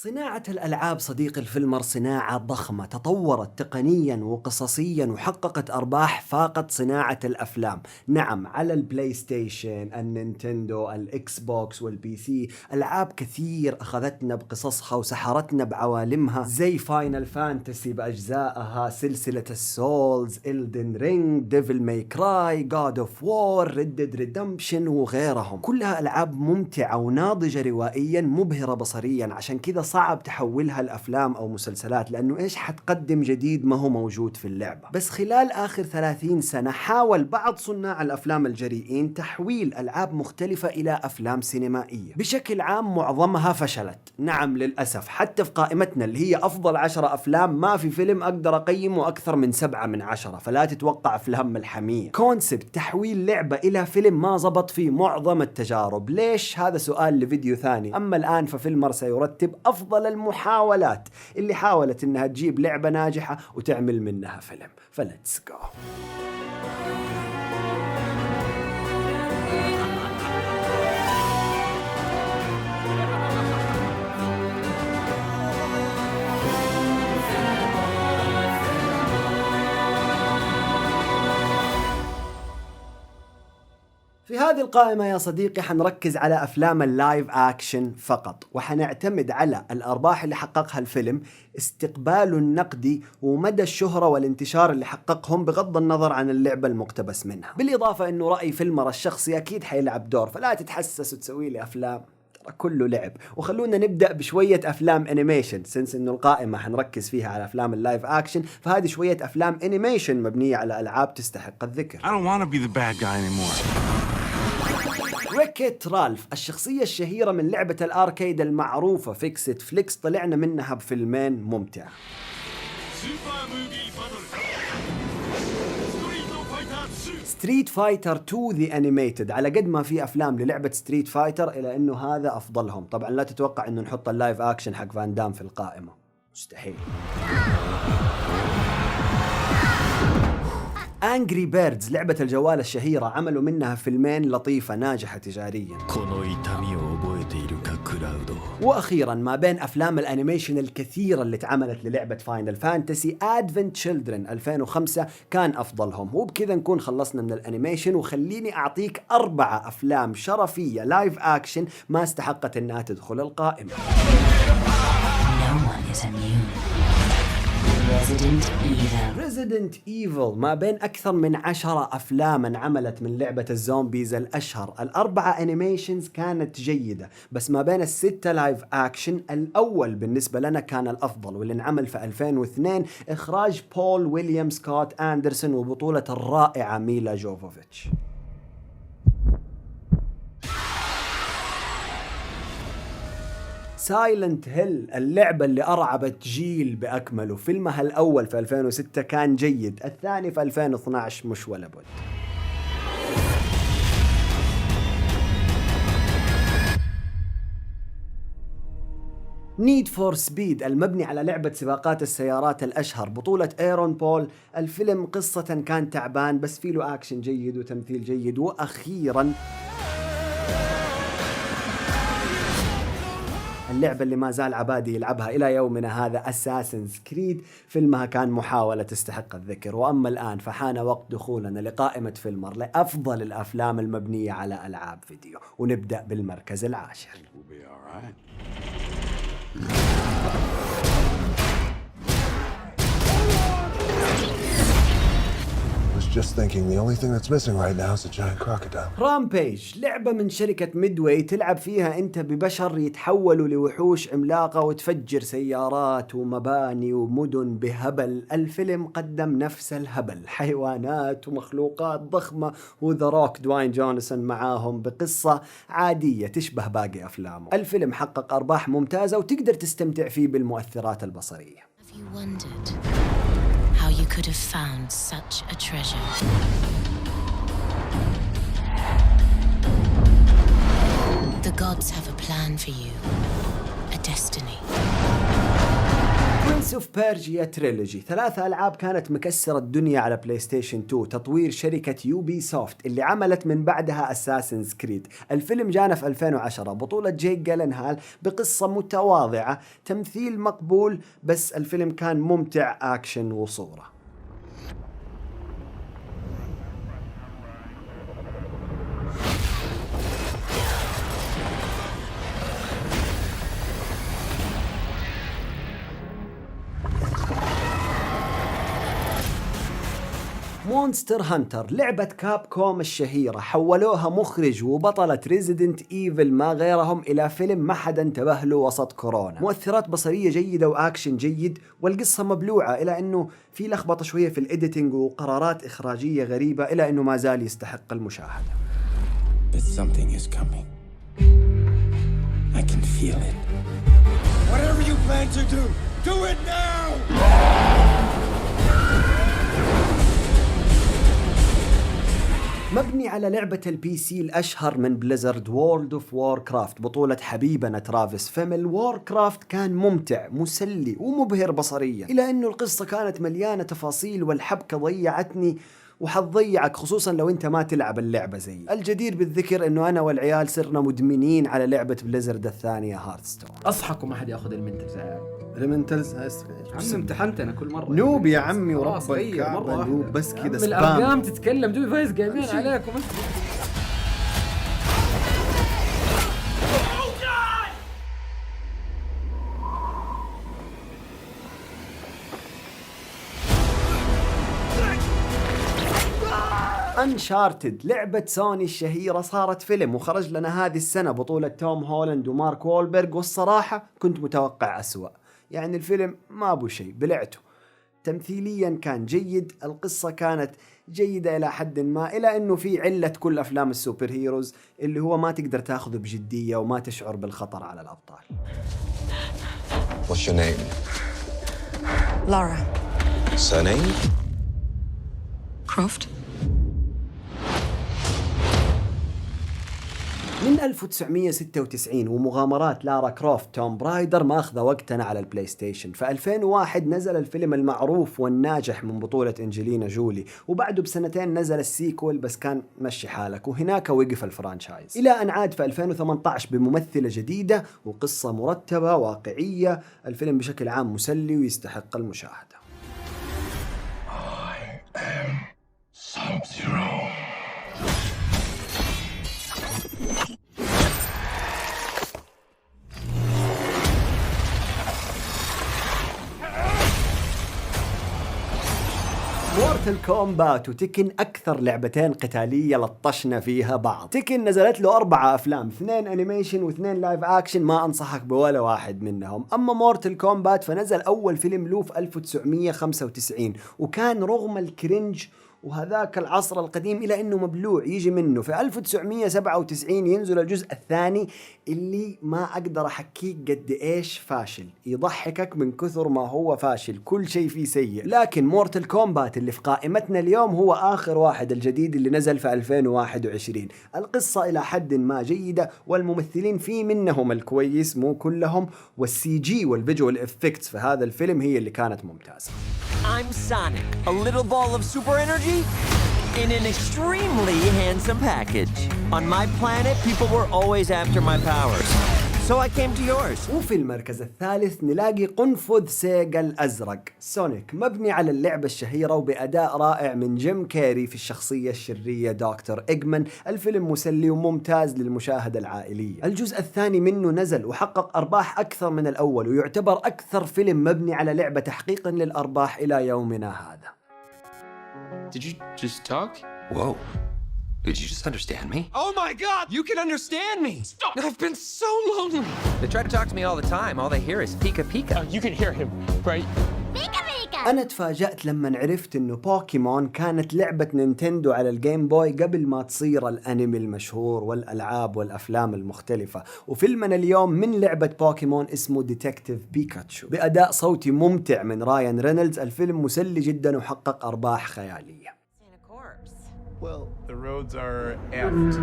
صناعة الألعاب صديقي الفيلمر صناعة ضخمة تطورت تقنيا وقصصيا وحققت أرباح فاقت صناعة الأفلام. نعم، على البلاي ستيشن، النينتندو، الإكس بوكس والبي سي ألعاب كثير أخذتنا بقصصها وسحرتنا بعوالمها زي فاينل فانتسي بأجزائها، سلسلة السولز، إلدن رينج، ديفل ماي كراي، جاد اوف وور، ريد ديد ريدمبشن وغيرهم. كلها ألعاب ممتعة وناضجة روائيا، مبهرة بصريا، عشان كذا صعب تحولها لأفلام أو مسلسلات، لأنه إيش حتقدم جديد ما هو موجود في اللعبة. بس خلال آخر 30 سنة حاول بعض صناع الأفلام الجريئين تحويل ألعاب مختلفة إلى أفلام سينمائية. بشكل عام معظمها فشلت، نعم للأسف. حتى في قائمتنا اللي هي أفضل 10 أفلام ما في فيلم أقدر أقيمه أكثر من 7 من 10، فلا تتوقع أفلام ملحمية. كونسبت تحويل لعبة إلى فيلم ما زبط في معظم التجارب. ليش؟ هذا سؤال لفيديو ثاني. أما الآن ففيلمر سيرتب أفضل المحاولات اللي حاولت إنها تجيب لعبة ناجحة وتعمل منها فيلم. فلتس جو. في هذه القائمة يا صديقي حنركز على أفلام اللايف أكشن فقط، وحنعتمد على الأرباح اللي حققها الفيلم، استقباله النقدي، ومدى الشهرة والانتشار اللي حققهم بغض النظر عن اللعبة المقتبس منها. بالإضافة أنه رأي فيلمر الشخصي أكيد حيلعب دور، فلا تتحسس وتسوي لي أفلام، كله لعب. وخلونا نبدأ بشوية أفلام أنيميشن، سنس إنه القائمة حنركز فيها على أفلام اللايف أكشن، فهذه شوية أفلام أنيميشن مبنية على ألعاب تستحق الذكر. I don't want to be the bad guy anymore. ريكيت رالف، الشخصية الشهيرة من لعبة الأركيد المعروفة فيكسيت فليكس، طلعنا منها بفيلمين ممتع. ستريت فايتر 2 ذا أنيميتد، على قد ما في أفلام للعبة ستريت فايتر إلا أنه هذا أفضلهم. طبعا لا تتوقع أنه نحط اللايف أكشن حق فان دام في القائمة، مستحيل. Angry Birds، لعبة الجوال الشهيرة، عملوا منها فيلمين لطيفة ناجحة تجاريا. وأخيرا ما بين أفلام الأنيميشن الكثيرة اللي اتعملت للعبة فاينل فانتسي، Advent Children 2005 كان أفضلهم. وبكذا نكون خلصنا من الأنيميشن، وخليني أعطيك 4 أفلام شرفية لايف أكشن ما استحقت أنها تدخل القائمة. Resident Evil، ما بين أكثر من 10 أفلاما عملت من لعبة الزومبيز الأشهر. ال4 أنيميشنز كانت جيدة، بس ما بين ال6 لايف أكشن الأول بالنسبة لنا كان الأفضل، واللي انعمل في 2002، إخراج بول ويليام سكوت أندرسون وبطولة الرائعة ميلا جوفوفيتش. سايلنت هيل، اللعبة اللي أرعبت جيل بأكمله. فيلمها الأول في 2006 كان جيد، الثاني في 2012 مش ولا بد. نيد فور سبيد، المبني على لعبة سباقات السيارات الأشهر، بطولة ايرون بول. الفيلم قصة كان تعبان بس فيه له أكشن جيد وتمثيل جيد. وأخيرا اللعبة اللي ما زال عبادي يلعبها إلى يومنا هذا، أساسنز كريد، فيلمها كان محاولة تستحق الذكر. وأما الآن فحان وقت دخولنا لقائمة فيلمر لأفضل الأفلام المبنية على ألعاب فيديو، ونبدأ بالمركز العاشر. Just thinking the only thing that's missing right now is a giant crocodile. رامبيج، لعبة من شركة ميدواي، تلعب فيها انت ببشر يتحولوا لوحوش عملاقة وتفجر سيارات ومباني ومدن بهبل. الفيلم قدم نفس الهبل، حيوانات ومخلوقات ضخمة، وذا روك دواين جونسون معاهم بقصة عادية تشبه باقي أفلامه. الفيلم حقق أرباح ممتازة وتقدر تستمتع فيه بالمؤثرات البصرية. How you could have found such a treasure. The gods have a plan for you, a destiny. برنس اوف بيرجيا تريلوجي، 3 ألعاب كانت مكسرة الدنيا على بلاي ستيشن 2، تطوير شركة يوبي سوفت اللي عملت من بعدها اساسنز كريد. الفيلم جانا في 2010، بطولة جيك جيلنهال، بقصة متواضعة، تمثيل مقبول، بس الفيلم كان ممتع اكشن وصورة. مونستر هانتر، لعبة كاب كوم الشهيرة، حولوها مخرج وبطلة ريزيدنت ايفل ما غيرهم إلى فيلم ما حدا انتبه له وسط كورونا. مؤثرات بصرية جيدة وأكشن جيد، والقصة مبلوعة إلى أنه في لخبطة شوية في الإديتنج وقرارات إخراجية غريبة، إلى أنه ما زال يستحق المشاهدة. But something is coming. I can feel it. Whatever you plan to do, do it now! مبني على لعبة البي سي الأشهر من بليزرد، وورلد اوف واركرافت، بطولة حبيبنا ترافيس فيمل. واركرافت كان ممتع مسلي ومبهر بصريا، إلى أنه القصة كانت مليانة تفاصيل والحبكة ضيعتني وحتضيعك، خصوصا لو انت ما تلعب اللعبة زي. الجدير بالذكر انه انا والعيال صرنا مدمنين على لعبة بليزرد الثانية هارتستون. اصحك وما حد ياخذ المنتجز يا المنتلز عمي، امتحنت انا كل مرة. نوب يا عمي ورب الكعبة، نوب بس كذا سبام. الارقام تتكلم، دوبي فايز جايبين عليكم. أنشارتد، لعبة سوني الشهيرة، صارت فيلم وخرج لنا هذه السنة، بطولة توم هولاند ومارك وولبرغ، والصراحة كنت متوقع أسوأ. يعني الفيلم ما أبو شيء، بلعته. تمثيليا كان جيد، القصة كانت جيدة إلى حد ما، إلى أنه في علة كل أفلام السوبر هيروز اللي هو ما تقدر تاخذه بجدية وما تشعر بالخطر على الأبطال. What's your name? Laura. Surname? Croft. من 1996 ومغامرات لارا كروفت توم برايدر ماخذة وقتنا على البلاي ستيشن. في 2001 نزل الفيلم المعروف والناجح من بطولة أنجلينا جولي، وبعده بسنتين نزل السيكول بس كان مشي حالك، وهناك وقف الفرانشايز، إلى أن عاد في 2018 بممثلة جديدة وقصة مرتبة واقعية. الفيلم بشكل عام مسلي ويستحق المشاهدة. I am Sub-Zero. مورتل كومبات وتكن أكثر لعبتين قتالية لطشنا فيها بعض. تكن نزلت له 4 أفلام، 2 أنيميشن و2 لايف أكشن، ما أنصحك بولا واحد منهم. أما مورتل كومبات فنزل أول فيلم له في 1995، وكان رغم الكرنج وهذاك العصر القديم إلى أنه مبلوع يجي منه. في 1997 ينزل الجزء الثاني اللي ما أقدر أحكيك قد إيش فاشل، يضحكك من كثر ما هو فاشل، كل شيء فيه سيء. لكن مورتل كومبات اللي في قائمتنا اليوم هو آخر واحد، الجديد اللي نزل في 2021. القصة إلى حد ما جيدة، والممثلين فيه منهم الكويس مو كلهم، والسي جي والفيجوال إفكتس في هذا الفيلم هي اللي كانت ممتازة. I'm Sonic, a little ball of super energy in an extremely handsome package. On my planet, people were always after my powers, so I came to yours. وفي المركز الثالث نلاقي قنفذ سيجا الأزرق سونيك، مبني على اللعبة الشهيرة وبأداء رائع من جيم كيري في الشخصية الشرية دكتور إيجمان. الفيلم مسلي وممتاز للمشاهدة العائلية. الجزء الثاني منه نزل وحقق أرباح أكثر من الأول، ويعتبر أكثر فيلم مبني على لعبة تحقيقا للأرباح إلى يومنا هذا. Did you just talk? Whoa. Did you just understand me? Oh my God! You can understand me! Stop! I've been so lonely! They try to talk to me all the time. All they hear is Pika Pika. You can hear him, right? أنا تفاجأت لما عرفت إنه بوكيمون كانت لعبة نينتندو على الجيم بوي قبل ما تصير الأنمي المشهور والألعاب والأفلام المختلفة. وفيلمنا اليوم من لعبة بوكيمون اسمه ديتكتيف بيكاتشو بأداء صوتي ممتع من رايان رينولدز. الفيلم مسلي جدا وحقق أرباح خيالية. Well, the roads are effed,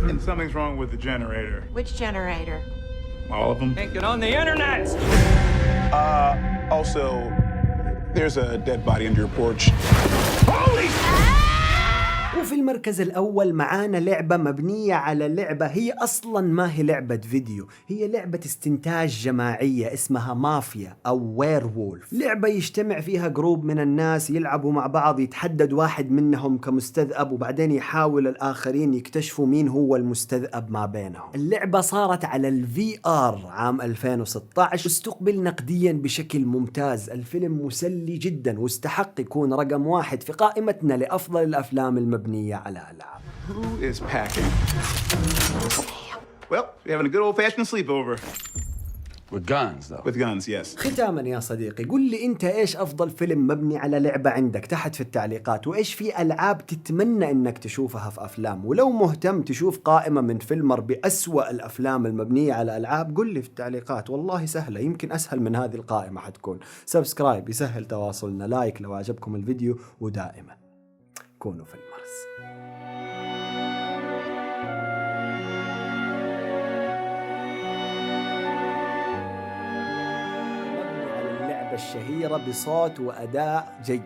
and something's wrong with the generator. Which generator? All of them. Can't get on the internet! Also, there's a dead body under your porch. وفي المركز الأول معانا لعبة مبنية على لعبة هي أصلاً ما هي لعبة فيديو، هي لعبة استنتاج جماعية اسمها مافيا أو وير وولف. لعبة يجتمع فيها جروب من الناس يلعبوا مع بعض، يتحدد واحد منهم كمستذئب وبعدين يحاول الآخرين يكتشفوا مين هو المستذئب ما بينهم. اللعبة صارت على الفي آر عام 2016 واستقبل نقدياً بشكل ممتاز. الفيلم مسلي جداً واستحق يكون رقم 1 في قائمتنا لأفضل الأفلام المبنية على ألعاب. Who is packing? Well, we're having a good old-fashioned sleepover. With guns, though. With guns, yes. ختاما يا صديقي، قل لي انت ايش افضل فيلم مبني على لعبة عندك تحت في التعليقات، وايش في العاب تتمنى انك تشوفها في افلام، ولو مهتم تشوف قائمة من فيلمر بأسوأ الافلام المبنية على العاب قل لي في التعليقات، والله سهلة، يمكن اسهل من هذه القائمة حتكون. سبسكرايب يسهل تواصلنا، لايك لو عجبكم الفيديو، ودائما كونوا في المرس. اللعبة الشهيرة بصوت وأداء جيد.